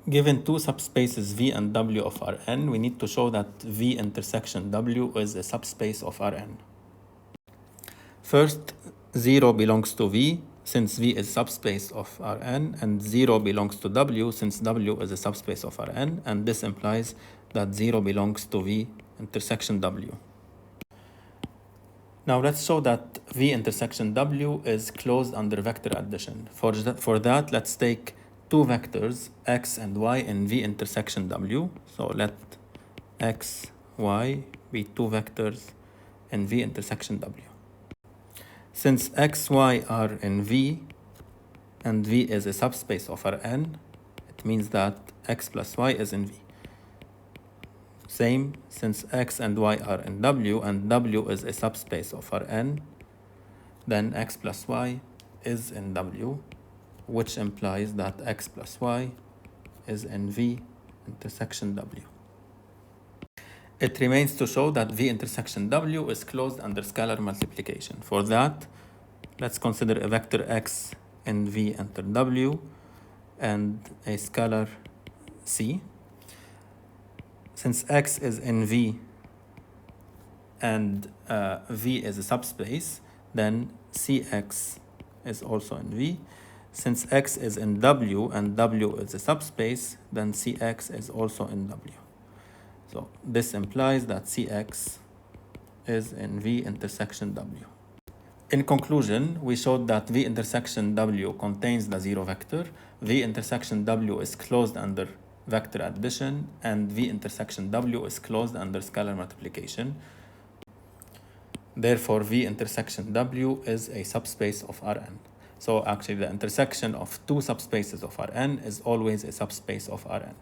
Given two subspaces V and W of Rn, we need to show that V intersection W is a subspace of Rn. First, 0 belongs to V, since V is subspace of Rn, and 0 belongs to W, since W is a subspace of Rn, and this implies that 0 belongs to V intersection W. Now let's show that V intersection W is closed under vector addition. For that, let's take two vectors, x and y, in V intersection W. So let x, y be two vectors in V intersection W. Since x, y are in V, and V is a subspace of Rn, it means that x plus y is in V. Same, since x and y are in W, and W is a subspace of Rn, then x plus y is in W, which implies that x plus y is in V intersection W. It remains to show that V intersection W is closed under scalar multiplication. For that, let's consider a vector x in V enter W and a scalar c. Since x is in V and V is a subspace, then Cx is also in V. Since x is in W and W is a subspace, then Cx is also in W. So this implies that Cx is in V intersection W. In conclusion, we showed that V intersection W contains the zero vector, V intersection W is closed under vector addition, and V intersection W is closed under scalar multiplication. Therefore, V intersection W is a subspace of Rn. So actually the intersection of two subspaces of Rn is always a subspace of Rn.